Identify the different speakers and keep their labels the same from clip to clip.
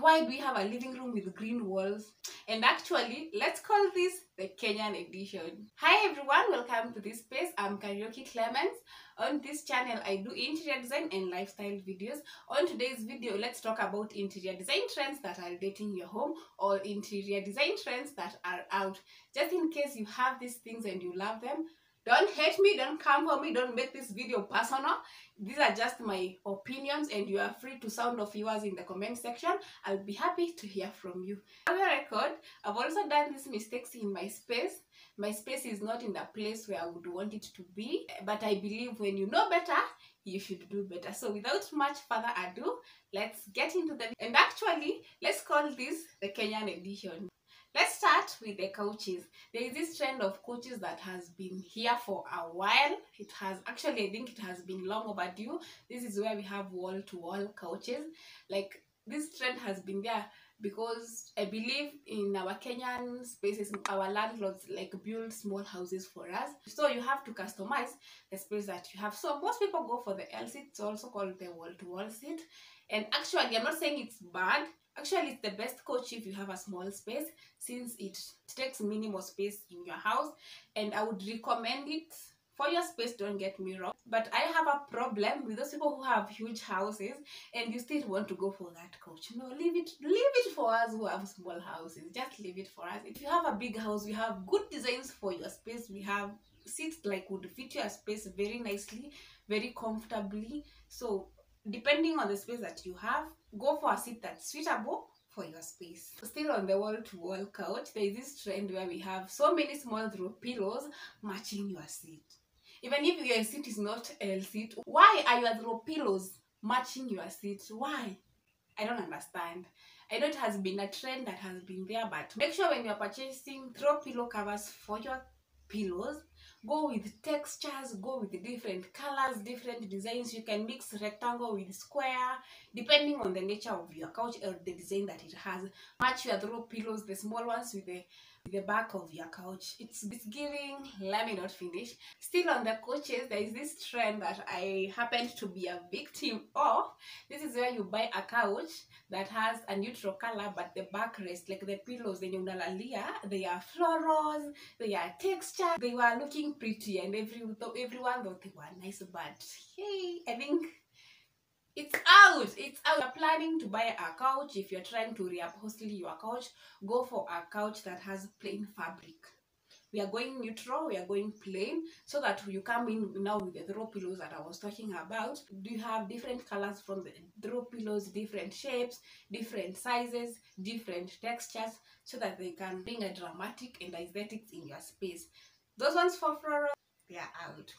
Speaker 1: why do we have a living room with green walls? And actually, let's call this the Kenyan edition. Hi everyone, welcome to this space. I'm Karaoke Clemens. On this channel, I do interior design and lifestyle videos. On today's video, let's talk about interior design trends that are dating your home, or interior design trends that are out. Just in case you have these things and you love them, don't hate me, don't come for me, don't make this video personal. These are just my opinions and you are free to sound off yours in the comment section. I'll be happy to hear from you. On the record, I've also done these mistakes in my space. My space is not in the place where I would want it to be, but I believe when you know better, you should do better. So without much further ado, let's get into the... And actually, let's call this the Kenyan edition. Let's start with the couches. There is this trend of couches that has been here for a while. It has actually, I think it has been long overdue. This is where we have wall-to-wall couches. Like, this trend has been there because I believe in our Kenyan spaces, our landlords like build small houses for us. So you have to customize the space that you have. So most people go for the L seat. It's also called the wall-to-wall seat. And actually, I'm not saying it's bad. Actually, it's the best couch if you have a small space, since it takes minimal space in your house, and I would recommend it for your space, don't get me wrong. But I have a problem with those people who have huge houses and you still want to go for that couch. No, leave it for us who have small houses. Just leave it for us. If you have a big house, we have good designs for your space. We have seats like would fit your space very nicely, very comfortably. So depending on the space that you have, go for a seat that's suitable for your space. Still on the wall-to-wall couch, there is this trend where we have so many small throw pillows matching your seat. Even if your seat is not L seat, why are your throw pillows matching your seat? Why? I don't understand. I know it has been a trend that has been there, but make sure when you're purchasing throw pillow covers for your pillows, go with textures, go with different colors, different designs. You can mix rectangle with square depending on the nature of your couch or the design that it has. Match your throw pillows, the small ones with the back of your couch. It's giving, let me not finish. Still on the couches, there is this trend that I happened to be a victim of. This is where you buy a couch that has a neutral color, but the backrest, like the pillows, the unalalia, they are florals, they are texture, they were looking pretty, and everyone thought they were nice, but hey, I think it's out. You're planning to buy a couch. If you're trying to reupholster your couch, go for a couch that has plain fabric. We are going neutral, we are going plain, so that you come in now with the throw pillows that I was talking about. Do you have different colors from the throw pillows, different shapes, different sizes, different textures, so that they can bring a dramatic and aesthetics in your space. Those ones for floral, they are out.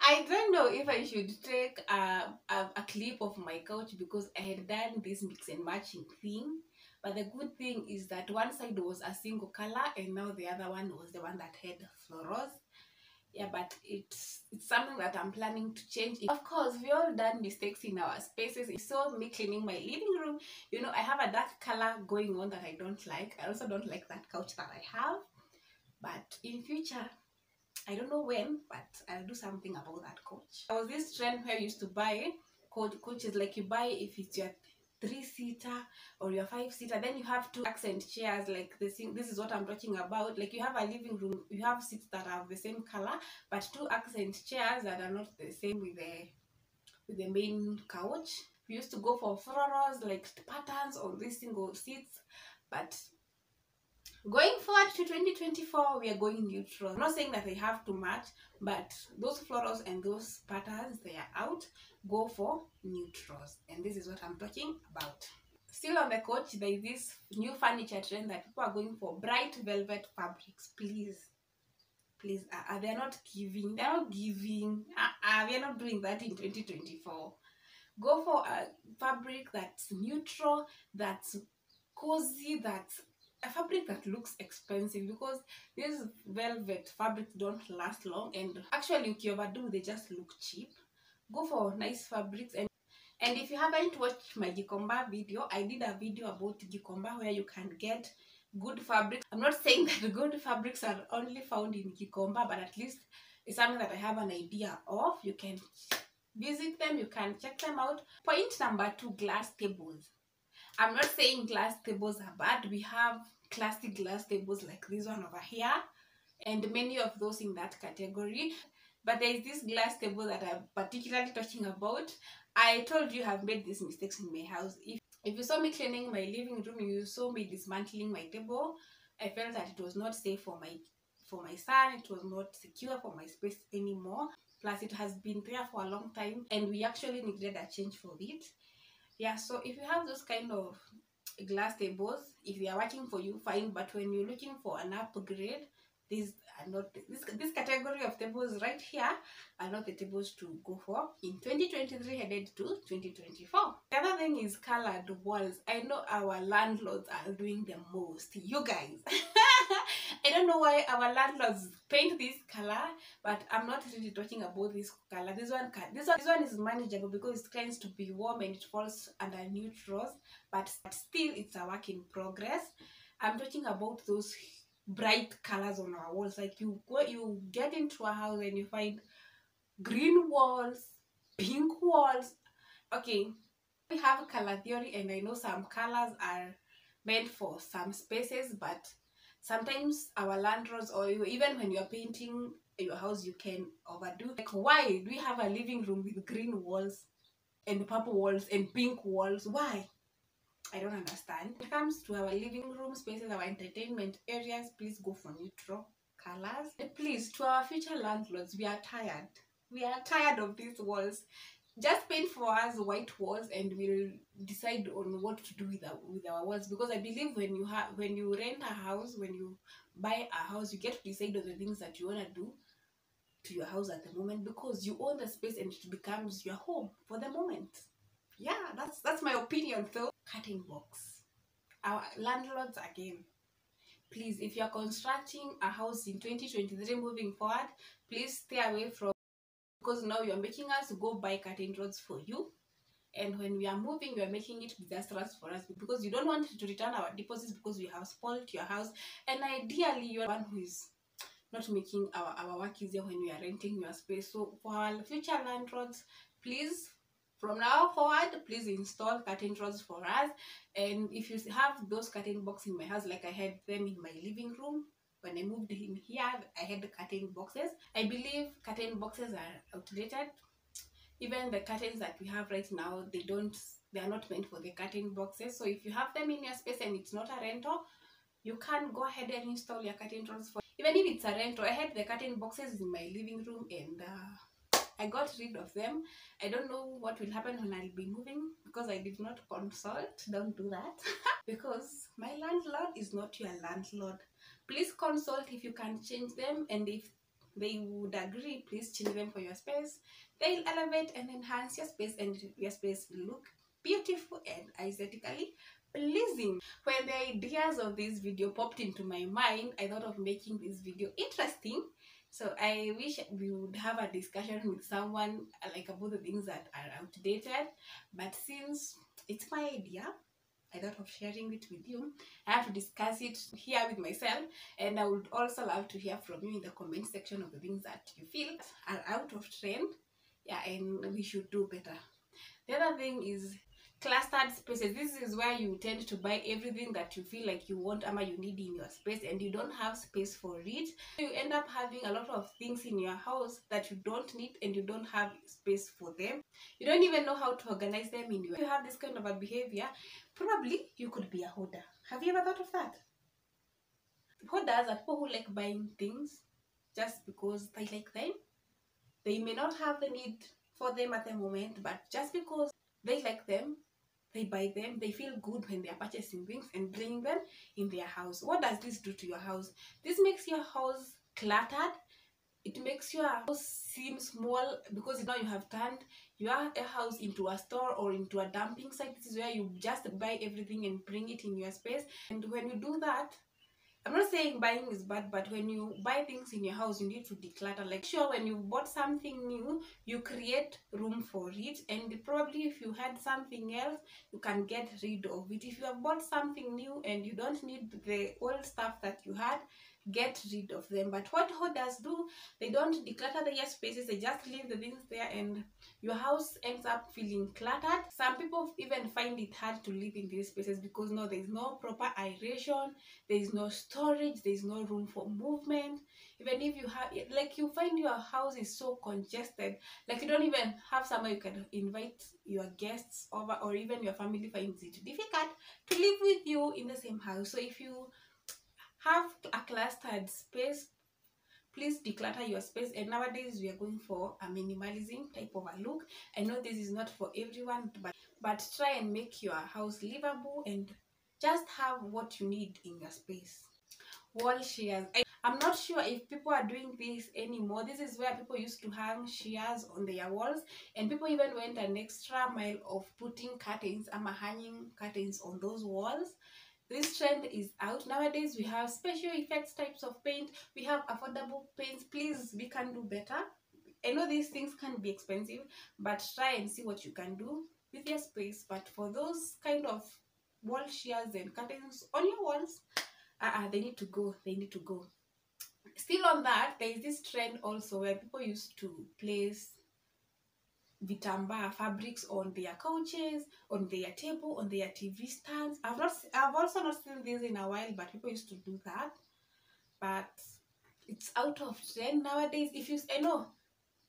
Speaker 1: I don't know if I should take a clip of my couch because I had done this mix and matching thing. But the good thing is that one side was a single color and now the other one was the one that had florals. Yeah, but it's something that I'm planning to change. Of course, we all done mistakes in our spaces. You saw me cleaning my living room. You know, I have a dark color going on that I don't like. I also don't like that couch that I have. But in future, I don't know when, but I'll do something about that couch. There was this trend where I used to buy couches, like you buy if it's your 3-seater or your 5-seater, then you have 2 accent chairs, like this is what I'm talking about. Like you have a living room, you have seats that have the same color, but 2 accent chairs that are not the same with the main couch. We used to go for florals, like patterns on these single seats, but going forward to 2024, we are going neutral. I'm not saying that they have to match, but those florals and those patterns, they are out. Go for neutrals. And this is what I'm talking about. Still on the couch, there is this new furniture trend that people are going for bright velvet fabrics. Please, they're not giving. We are not doing that in 2024. Go for a fabric that's neutral, that's cozy, that's a fabric that looks expensive, because these velvet fabrics don't last long, and actually if you overdo, they just look cheap. Go for nice fabrics. And if you haven't watched my Gikomba video, I did a video about Gikomba where you can get good fabrics. I'm not saying that good fabrics are only found in Gikomba, but at least it's something that I have an idea of. You can visit them, you can check them out. Point number 2, glass tables. I'm not saying glass tables are bad. We have classic glass tables like this one over here, and many of those in that category. But there is this glass table that I'm particularly talking about. I told you I've made these mistakes in my house. If you saw me cleaning my living room, you saw me dismantling my table. I felt that it was not safe for my son. It was not secure for my space anymore. Plus, it has been there for a long time, and we actually needed a change for it. Yeah, so if you have those kind of glass tables, if they are working for you, fine. But when you're looking for an upgrade, these are not this category of tables right here are not the tables to go for in 2023 headed to 2024. The other thing is colored walls. I know our landlords are doing the most, you guys. I don't know why our landlords paint this color, but I'm not really talking about this color. This one is manageable because it tends to be warm and it falls under neutrals, but still it's a work in progress. I'm talking about those bright colors on our walls. Like you get into a house and you find green walls, pink walls. Okay, we have a color theory, and I know some colors are meant for some spaces, but sometimes our landlords, or even when you're painting your house, you can overdo. Like, why do we have a living room with green walls and purple walls and pink walls? Why? I don't understand. When it comes to our living room spaces, our entertainment areas, please go for neutral colors. And please, to our future landlords, we are tired. We are tired of these walls. Just paint for us white walls, and we'll decide on what to do with our walls. Because I believe when you rent a house, when you buy a house, you get to decide on the things that you wanna do to your house at the moment, because you own the space and it becomes your home for the moment. Yeah, that's my opinion though. Cutting box. Our landlords again. Please, if you're constructing a house in 2023 moving forward, please stay away from, because now you're making us go buy curtain rods for you. And when we are moving, we are making it disastrous for us, because you don't want to return our deposits because we have spoiled your house. And ideally, you're the one who is not making our work easier when we are renting your space. So for our future landlords, please, from now forward, please install curtain rods for us. And if you have those curtain boxes in my house, like I had them in my living room when I moved in here, I had the curtain boxes. I believe curtain boxes are outdated. Even the curtains that we have right now, they are not meant for the curtain boxes. So if you have them in your space and it's not a rental, you can go ahead and install your curtain rods for, even if it's a rental. I had the curtain boxes in my living room, and I got rid of them. I don't know what will happen when I'll be moving, because I did not consult. Don't do that. Because my landlord is not your landlord. Please consult if you can change them, and if they would agree, please change them for your space. They'll elevate and enhance your space, and your space will look beautiful and aesthetically pleasing. When the ideas of this video popped into my mind, I thought of making this video interesting. So I wish we would have a discussion with someone like about the things that are outdated. But since it's my idea, I thought of sharing it with you. I have to discuss it here with myself, and I would also love to hear from you in the comment section of the things that you feel are out of trend. Yeah, and we should do better. The other thing is clustered spaces. This is where you tend to buy everything that you feel like you want or you need in your space, and you don't have space for it. You end up having a lot of things in your house that you don't need, and you don't have space for them. You don't even know how to organize them in your. If you have this kind of a behavior, probably you could be a hoarder. Have you ever thought of that? Hoarders are people who like buying things just because they like them. They may not have the need for them at the moment, but just because they like them, they buy them. They feel good when they are purchasing things and bringing them in their house. What does this do to your house? This makes your house cluttered. It makes your house seem small, because now you have turned your house into a store or into a dumping site. This is where you just buy everything and bring it in your space. And when you do that, I'm not saying buying is bad, but when you buy things in your house, you need to declutter. Like, sure, when you bought something new, you create room for it, and probably if you had something else, you can get rid of it. If you have bought something new and you don't need the old stuff that you had, get rid of them. But what hoarders do, they don't declutter their spaces, they just leave the things there, and your house ends up feeling cluttered. Some people even find it hard to live in these spaces because no, there's no proper aeration, there's no storage, there's no room for movement. Even if you have, like, you find your house is so congested, like you don't even have somewhere you can invite your guests over, or even your family finds it difficult to live with you in the same house. So if you have a clustered space, please declutter your space. And nowadays we are going for a minimalism type of a look. I know this is not for everyone, but try and make your house livable and just have what you need in your space. Wall shears. I'm not sure if people are doing this anymore. This is where people used to hang shears on their walls, and people even went an extra mile of putting curtains, hanging curtains on those walls. This trend is out nowadays. We have special effects types of paint, we have affordable paints. Please, we can do better. I know these things can be expensive, but try and see what you can do with your space. But for those kind of wall shears and curtains on your walls, they need to go. They need to go. Still on that, there is this trend also where people used to place vitamba fabrics on their couches, on their table, on their TV stands. I've also not seen this in a while, but people used to do that. But it's out of trend nowadays. I know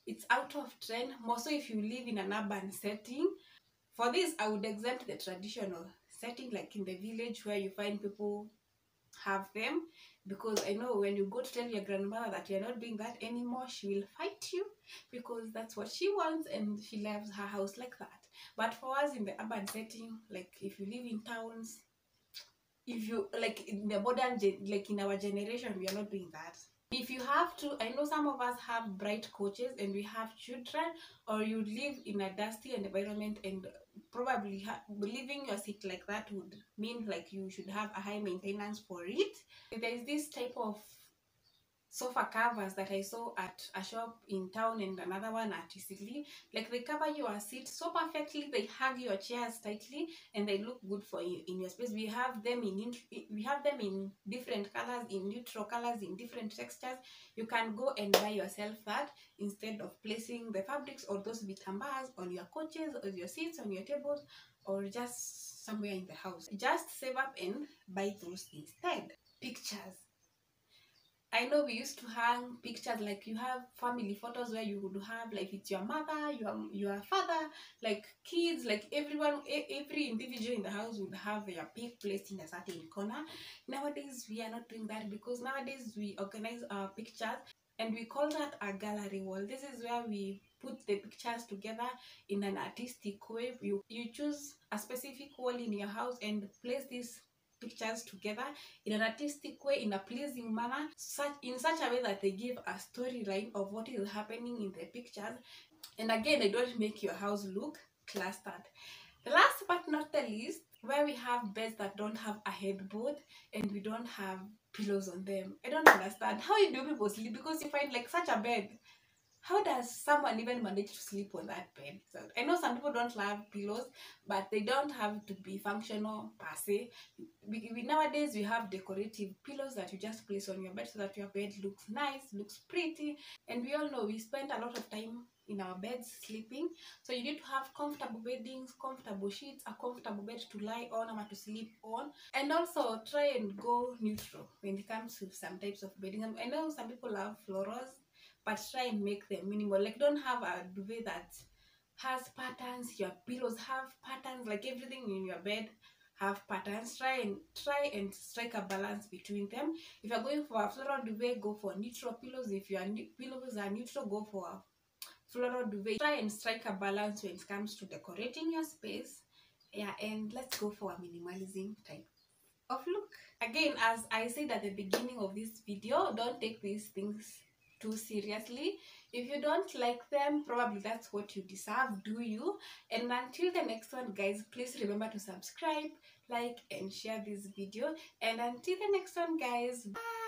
Speaker 1: it's out of trend, more so if you live in an urban setting. For this, I would exempt the traditional setting, like in the village where you find people have them, because I know when you go to tell your grandmother that you're not doing that anymore, she will fight you, because that's what she wants and she loves her house like that. But for us in the urban setting, like if you live in towns, if you like in the modern like in our generation, we are not doing that. If you have to, I know some of us have bright coaches and we have children, or you live in a dusty environment, and probably leaving your seat like that would mean like you should have a high maintenance for it. There is this type of sofa covers that I saw at a shop in town and another one at Sicily. Like they cover your seat so perfectly, they hug your chairs tightly, and they look good for you in your space. We have them in different colors, in neutral colors, in different textures. You can go and buy yourself that instead of placing the fabrics or those vitambas on your couches, or your seats, on your tables, or just somewhere in the house. Just save up and buy those instead. Pictures. I know we used to hang pictures, like you have family photos where you would have, like, it's your mother, your father, like kids, like everyone, every individual in the house would have their pic placed in a certain corner. Nowadays we are not doing that, because nowadays we organize our pictures and we call that a gallery wall. This is where we put the pictures together in an artistic way. You choose a specific wall in your house and place these pictures together in an artistic way, in a pleasing manner, in such a way that they give a storyline of what is happening in the pictures. And again, they don't make your house look clustered. The last but not the least, where we have beds that don't have a headboard and we don't have pillows on them. I don't understand how do people sleep, because you find like such a bed, how does someone even manage to sleep on that bed? So I know some people don't love pillows, but they don't have to be functional per se. Nowadays we have decorative pillows that you just place on your bed so that your bed looks nice, looks pretty. And we all know we spend a lot of time in our beds sleeping, so you need to have comfortable beddings, comfortable sheets, a comfortable bed to lie on or to sleep on. And also try and go neutral when it comes to some types of bedding. I know some people love florals, but try and make them minimal. Like, don't have a duvet that has patterns, your pillows have patterns, like everything in your bed have patterns. Try and strike a balance between them. If you're going for a floral duvet, go for neutral pillows. If your pillows are neutral, go for a floral duvet. Try and strike a balance when it comes to decorating your space. Yeah, and let's go for a minimalism type of look. Again, as I said at the beginning of this video, don't take these things too seriously. If you don't like them, probably that's what you deserve, do you? And until the next one, guys, please remember to subscribe, like, and share this video. And until the next one, guys, bye.